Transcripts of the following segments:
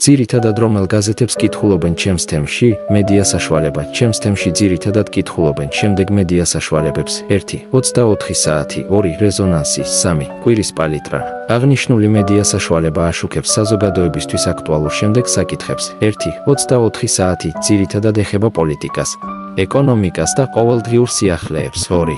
ძირითადად რომელ გაზეთებს კითხულობენ ჩემს თემში, მედია საშუალება, ჩემს თემში ძირითადად კითხულობენ შემდეგ მედია საშუალებებს: 1. 24 საათი, 2. რეზონანსი, 3. კვირის პალიტრა. აღნიშნული მედია საშუალება აშუქებს საზოგადოებისთვის აქტუალურ შემდეგ საკითხებს: 1. 24 საათი ძირითადად ეხება პოლიტიკას, ეკონომიკას და ყოველდღიურ სიახლეებს. 2.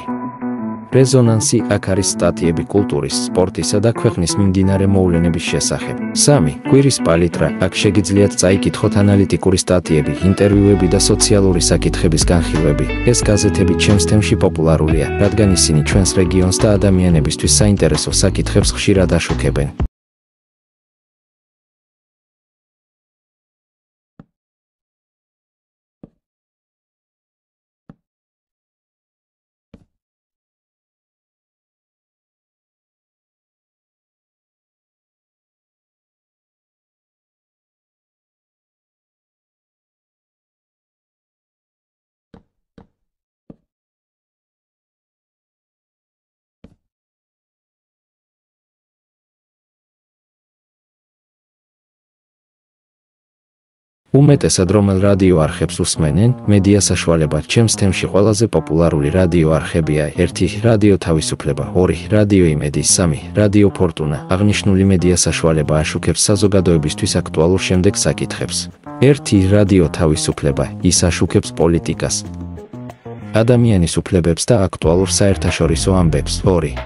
რეზონანსი აქ არის სტატიები კულტურის, სპორტისა და ქვეყნის მიმდინარე მოვლენების შესახებ. 3. კვირის პალიტრა აქ შეგიძლიათ წაიკითხოთ ანალიტიკური სტატიები, ინტერვიუები და სოციალური საკითხების განხილვები. ეს გაზეთები ჩემს თემში პოპულარულია, რადგან ისინი ჩვენს რეგიონს და ადამიანებისთვის საინტერესო საკითხებს ხშირად აშუქებენ. უმეტესად რომელ რადიო არხებს უსმენენ, მედია საშუალება, ჩემს თემში ყველაზე პოპულარული რადიო არხებია: 1. რადიო თავისუფლება, 2. რადიო იმედი, 3. რადიო ფორტუნა. აღნიშნული მედია საშუალება აშუქებს საზოგადოებისთვის აქტუალურ შემდეგ საკითხებს. 1. რადიო თავისუფლება, ის აშუქებს პოლიტიკას, ადამიანის უფლებებს და აქტუალურ საერთაშორისო ამბებს. 2.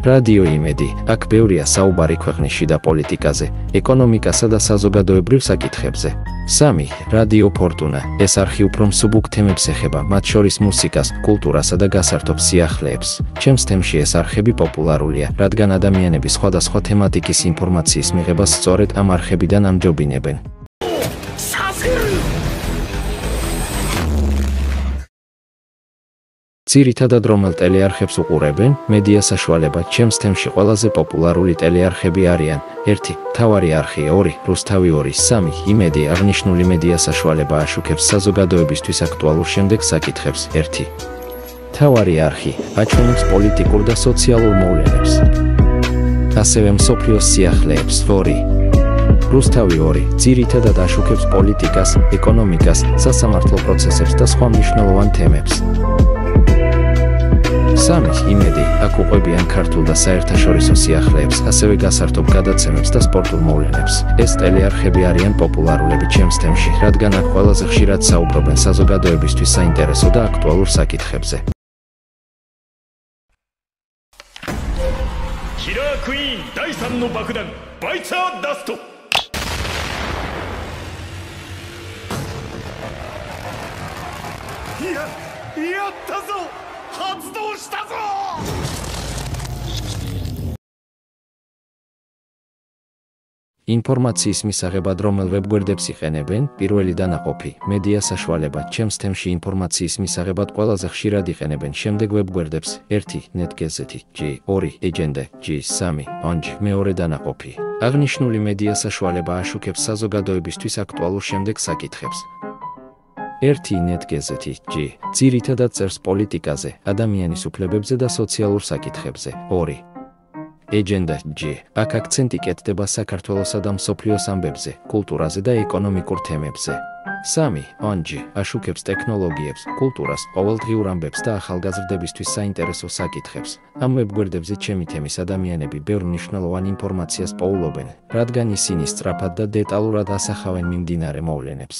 რადიო იმედი, აქ ბევრია საუბარი ქვეყნის შიდა პოლიტიკაზე, ეკონომიკასა და საზოგადოებრივ საკითხებზე. 3. რადიო ფორტუნა, ეს არხი უფრო მსუბუქ თემებს ეხება, მათ შორის მუსიკას, კულტურასა და გასართობ სიახლეებს. ჩემს თემში ეს არხები პოპულარულია, რადგან ადამიანები სხვადასხვა თემატიკის ინფორმაციის მიღებას სწორედ ამ არხებიდან ამჯობინებენ. ძირითადად რომელ ტელეარხებს უყურებენ, მედია საშუალება, ჩემს თემში ყველაზე პოპულარული ტელეარხები არიან: 1. მთავარი არხი, 2. რუსთავი 2, 3. იმედი. აღნიშნული მედია საშუალება აშუქებს საზოგადოებისთვის აქტუალურ შემდეგ საკითხებს. 1. მთავარი არხი აჩვენებს პოლიტიკურ და სოციალურ მოვლენებს, ასევე მსოფლიოს სიახლეებს. 2. რუსთავი 2 ძირითადად აშუქებს პოლიტიკას, ეკონომიკას, სასამართლო პროცესებს და სხვა მნიშვნელოვან თემებს. 3. იმედი, აქ უყვებიან ქართულ და საერთაშორისო სიახლეებს, ასევე გასართობ გადაცემებს და სპორტულ მოვლენებს. ეს ტელეარხები არიან პოპულარულები ჩემს თემში, რადგან აქ ყველაზე ხშირად საუბრობენ საზოგადოებისთვის საინტერესო და აქტუალურ საკითხებზე. Killer Queen 第3の爆弾バイツァーダスト。やったぞ、発動したぞ。ინფორმაციის მისაღებად რომელ ვებგვერდებს იყენებენ? პირველი დანაყოფი, მედია საშუალება, ჩემს თემში ინფორმაციის მისაღებად ყველაზე ხშირად იყენებენ შემდეგ ვებგვერდებს: 1. netgazeti, 2. agenda, 3. onj. მეორე დანაყოფი. აღნიშნული მედია საშუალება აშუქებს საზოგადოებისთვის აქტუალურ შემდეგ საკითხებს. 1. netgazeti, ძირითადად წერს პოლიტიკაზე, ადამიანის უფლებებზე და სოციალურ საკითხებზე. 2. agenda, აქ აქცენტი კეთდება საქართველოსა და მსოფლიოს ამბებზე, კულტურაზე და ეკონომიკურ თემებზე. 3. onj. აშუქებს ტექნოლოგიებს, კულტურას, ყოველდღიურ ამბებს და ახალგაზრდებისთვის საინტერესო საკითხებს. ამ ვებგვერდებზე ჩემი თემის ადამიანები ბევრ მნიშვნელოვან ინფორმაციას პოულობენ, რადგან ისინი სწრაფად და დეტალურად ასახავენ მიმდინარე მოვლენებს.